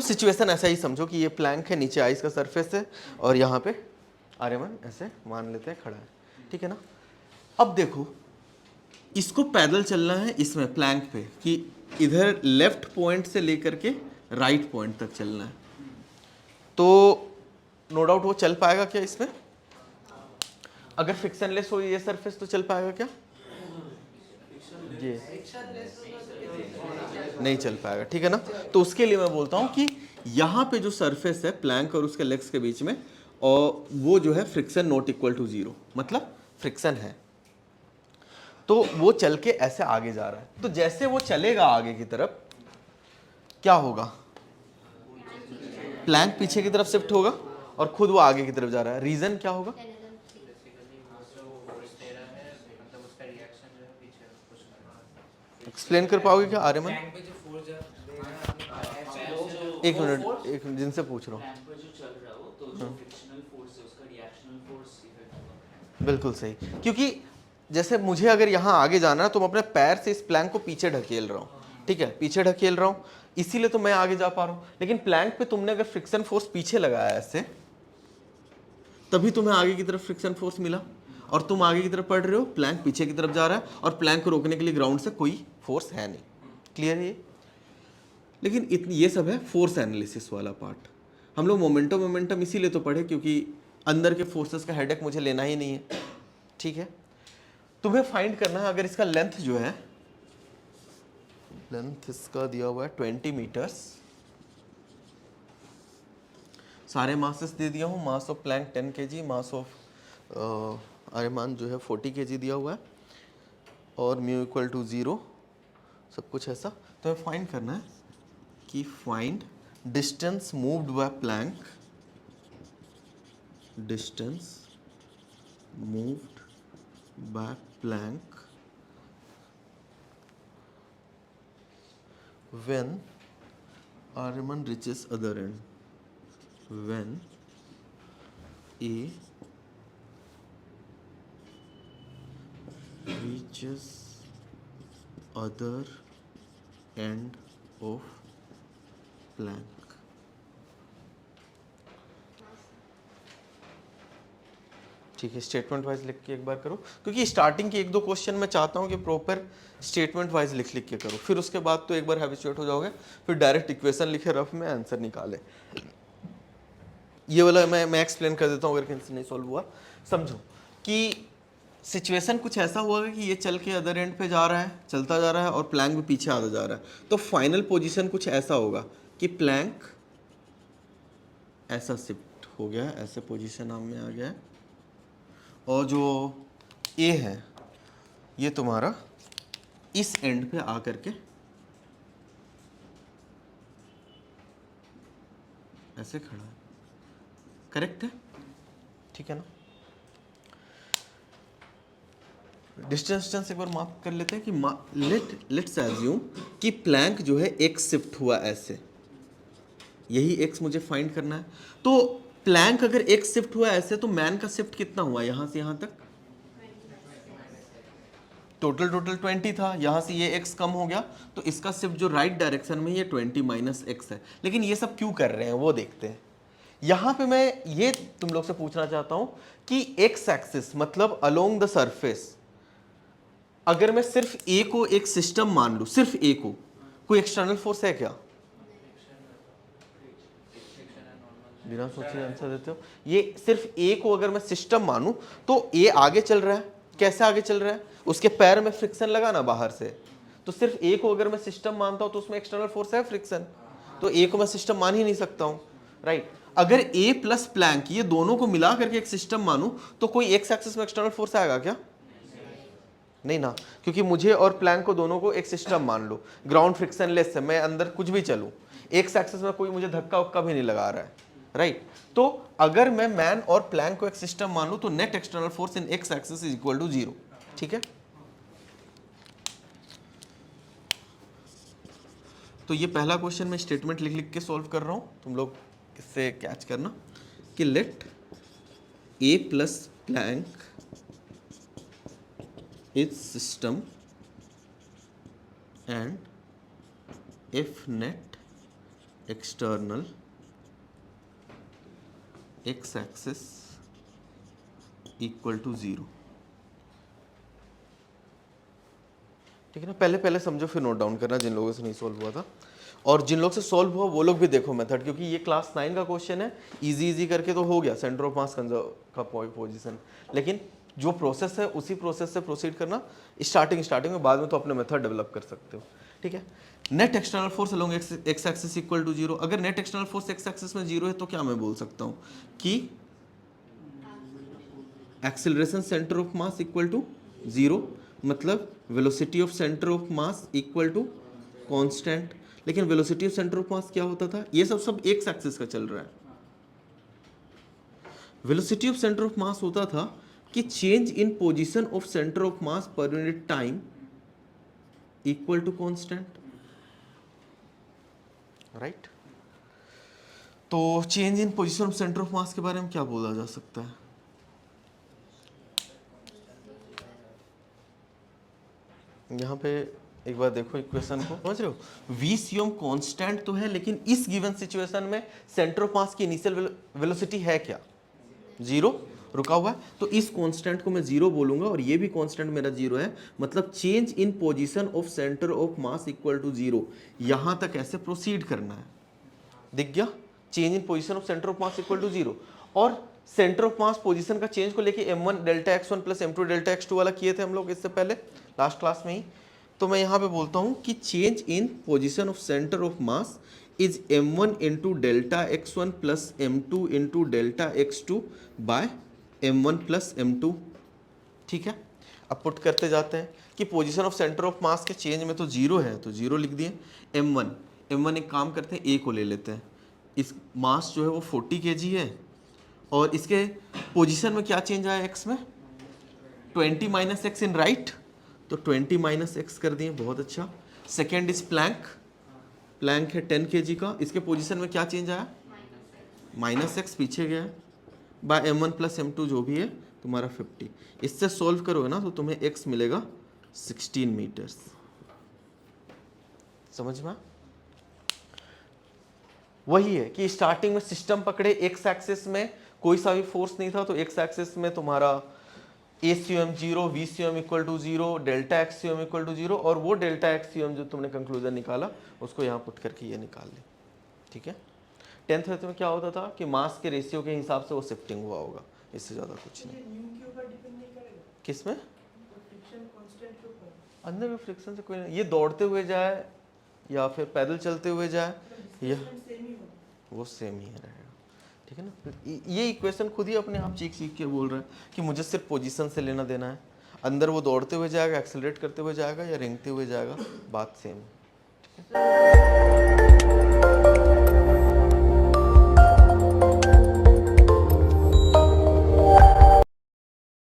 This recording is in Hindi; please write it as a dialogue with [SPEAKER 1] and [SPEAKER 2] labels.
[SPEAKER 1] सिचुएशन ऐसा ही समझो कि ये प्लैंक है, नीचे आइस का सरफेस है और यहाँ पे आर्यमन ऐसे मान लेते हैं खड़ा है, ठीक है ना। अब देखो इसको पैदल चलना है इसमें प्लैंक पे कि इधर लेफ्ट पॉइंट से लेकर के राइट पॉइंट तक चलना है, तो नो डाउट वो चल पाएगा क्या इसमें? अगर फ्रिक्शनलेस हो ये सरफेस तो चल पाएगा क्या? ये नहीं चल पाएगा, ठीक है ना। तो उसके लिए मैं बोलता हूं कि यहां पे जो सरफेस है प्लैंक और उसके लेग्स के बीच में, और वो जो है friction not equal to zero, मतलब फ्रिक्शन है, तो वो चल के ऐसे आगे जा रहा है। तो जैसे वो चलेगा आगे की तरफ क्या होगा? प्लैंक पीछे की तरफ शिफ्ट होगा और खुद वो आगे की तरफ जा रहा है। रीजन क्या होगा? एक्सप्लेन कर पाओगे क्या आर्यमन? एक मिनट जिनसे पूछ रहा हूँ। बिल्कुल सही, क्योंकि जैसे मुझे अगर यहाँ आगे जाना है तो मैं अपने पैर से इस प्लैंक को पीछे ढकेल रहा हूँ, ठीक है, पीछे ढकेल रहा हूँ, इसीलिए तो मैं आगे जा पा रहा हूँ। लेकिन प्लैंक पे तुमने अगर फ्रिक्शन फोर्स पीछे लगाया ऐसे, तभी तुम्हें आगे की तरफ फ्रिक्शन फोर्स मिला, और तुम आगे की तरफ पढ़ रहे हो, प्लैंक पीछे की तरफ जा रहा है और प्लैंक को रोकने के लिए ग्राउंड से कोई फोर्स है नहीं। क्लियर है ये? लेकिन इतनी ये सब है फोर्स एनालिसिस वाला पार्ट। हम लोग मोमेंटम इसीलिए तो पढ़े क्योंकि अंदर के फोर्सेस का हेडेक मुझे लेना ही नहीं है, ठीक है। तुम्हें फाइंड करना है अगर इसका लेंथ जो है, लेंथ इसका दिया हुआ है 20 मीटर्स, सारे मासेस दे दिया हूँ, mass of Planck 10 kg, mass of Aryaman जो है 40 kg दिया हुआ है, और म्यू इक्वल टू 0, सब कुछ ऐसा। तो हमें फाइंड करना है कि find distance moved by plank, distance moved by plank when Arman reaches other end, when A reaches other end of plank. ठीक है, स्टेटमेंट वाइज लिख के एक बार करो, क्योंकि स्टार्टिंग के एक दो क्वेश्चन मैं चाहता हूँ कि प्रॉपर स्टेटमेंट वाइज लिख के करो, फिर उसके बाद तो एक बार हैबिचुएट हो जाओगे, फिर डायरेक्ट इक्वेशन लिखे रफ में आंसर निकाले। ये वाला मैं एक्सप्लेन कर देता हूँ अगर कहीं से नहीं सॉल्व हुआ। समझो कि सिचुएशन कुछ ऐसा हुआ कि ये चल के अदर एंड पे जा रहा है, चलता जा रहा है, और प्लैंक भी पीछे आता जा रहा है, तो फाइनल पोजीशन कुछ ऐसा होगा कि प्लैंक ऐसा शिफ्ट हो गया, ऐसे पोजीशन आम में आ गया है, और जो ए है ये तुम्हारा इस एंड पे आकर के ऐसे खड़ा है। करेक्ट है, ठीक है ना। डिस्टेंस एक बार मार्क कर लेते हैं कि लेट्स एज्यूम कि प्लैंक जो है एक्स शिफ्ट हुआ ऐसे, यही एक्स मुझे फाइंड करना है। तो प्लैंक अगर एक्स शिफ्ट हुआ ऐसे, तो मैन का शिफ्ट कितना हुआ यहां से यहां तक? टोटल 20 था, यहां से ये x कम हो गया, तो इसका शिफ्ट जो राइट डायरेक्शन में ये 20 माइनस एक्स है। लेकिन ये सब क्यों कर रहे हैं वो देखते हैं। यहां पे मैं ये तुम लोग से पूछना चाहता हूं कि x एक्सिस मतलब अलोंग द सरफेस, अगर मैं सिर्फ a को एक सिस्टम मान लूं, सिर्फ a को, कोई एक्सटर्नल फोर्स है क्या? बिना सोचे आंसर देते हो। ये सिर्फ a को अगर मैं सिस्टम मानूं तो a आगे चल रहा है। कैसे आगे चल रहा है? उसके पैर में फ्रिक्शन लगा ना बाहर से, तो सिर्फ a को अगर मैं सिस्टम मानता हूं तो उसमें एक्सटर्नल फोर्स है फ्रिक्शन, तो a को मैं सिस्टम मान ही नहीं सकता हूं, राइट। अगर a प्लस प्लैंक ये दोनों को मिला करके एक सिस्टम मानूं तो कोई एक्स एक्सिस में एक्सटर्नल फोर्स आएगा क्या? नहीं ना, क्योंकि मुझे और प्लैंक को दोनों को एक सिस्टम मान लो, ग्राउंड फ्रिक्शनलेस है, मैं अंदर कुछ भी चलूं, एक्स एक्सिस में कोई मुझे धक्का उक्का भी नहीं लगा रहा है, राइट। तो अगर मैं मैन और प्लैंक को एक सिस्टम मान लूं तो net external force in x axis is equal to 0, ठीक है। तो ये पहला क्वेश्चन मैं स्टेटमेंट लिख लिख के सॉल्व कर रहा हूं, तुम लोग इससे कैच करना कि let a plus plank is system and if net external x axis equal to 0। ठीक है ना, पहले पहले समझो फिर नोट डाउन करना जिन लोगों से नहीं सॉल्व हुआ था, और जिन लोग से सॉल्व हुआ वो लोग भी देखो मेथड, क्योंकि ये क्लास 9 का क्वेश्चन है। इजी करके तो हो गया सेंटर ऑफ मास का पोजीशन, लेकिन जो प्रोसेस है उसी प्रोसेस से प्रोसीड करना स्टार्टिंग में, बाद में तो अपने मेथड डेवलप कर सकते हो। ठीक है, net external force along x axis equal to 0। अगर net external force x axis में 0 है तो क्या मैं बोल सकता हूँ कि acceleration centre of mass equal to 0, मतलब velocity of centre of mass equal to constant. लेकिन velocity of centre of mass क्या होता था, ये सब एक्स एक्सिस का चल रहा है। Velocity of centre of mass होता था कि change in position of centre of mass per unit time equal to constant, right. तो change in position of centre of mass के बारे में क्या बोला जा सकता है? यहाँ पे एक बार देखो इक्वेशन को, समझ रहे हो, वी सीएम कांस्टेंट तो है, लेकिन इस गिवन सिचुएशन में सेंटर ऑफ मास की इनिशियल वेलोसिटी है क्या? 0, रुका हुआ है। तो इस कांस्टेंट को मैं 0 बोलूंगा और ये भी कांस्टेंट मेरा 0 है, मतलब change in position of centre of mass equal to 0। यहां तक ऐसे प्रोसीड करना है, दिख गया, change in position of centre of mass equal to 0। और सेंटर ऑफ मास पोजीशन का चेंज को लेके m1 delta x1 plus m2 delta x2 वाला किए थे हम लोग इससे पहले लास्ट क्लास में ही। तो मैं यहाँ पे बोलता हूँ कि change in position of centre of mass is m1 into delta x1 plus m2 into delta x2 by m1 plus m2। ठीक है, अब पुट करते जाते हैं कि position of centre of mass के चेंज में तो 0 है, तो 0 लिख दिए। m1 एक काम करते हैं, a को ले लेते हैं। इस मास जो है वो 40 kg है, और इसके पोजीशन में क्या चेंज आया x में, 20 माइनस एक्स इन राइट, तो 20 माइनस एक्स कर दिए, बहुत अच्छा। सेकेंड इज प्लैंक है 10 kg का, इसके पोजीशन में क्या चेंज आया, माइनस एक्स पीछे गया है, बाय m1 प्लस m2 जो भी है तुम्हारा 50। इससे सॉल्व करोगे ना तो तुम्हें x मिलेगा 16 मीटर्स। समझ में? वही है कि स्टार्टिंग में सिस्टम पकड़े, एक्स एक्सिस में कोई सा भी फोर्स नहीं था, तो एक्स एक्सिस में तुम्हारा ACM 0, VCM equal to 0, delta XCM equal to 0, और वो डेल्टा XCM जो तुमने कंक्लूजन निकाला उसको यहाँ पुट करके ये निकाल ली। ठीक है, 10th में क्या होता था कि मास के रेशियो के हिसाब से वो शिफ्टिंग हुआ होगा, इससे ज़्यादा कुछ नहीं। किस में? अंदर में फ्रिक्शन से कोई नहीं, ये दौड़ते हुए जाए या फिर पैदल चलते हुए जाए, यह वो सेम ही रहेगा। ठीक है ना, ये इक्वेशन खुद ही अपने आप चीख के बोल रहा है कि मुझे सिर्फ पोजीशन से लेना देना है, अंदर वो दौड़ते हुए जाएगा, एक्सेलरेट करते हुए जाएगा या रेंगते हुए जाएगा, बात सेम है। ठीक है।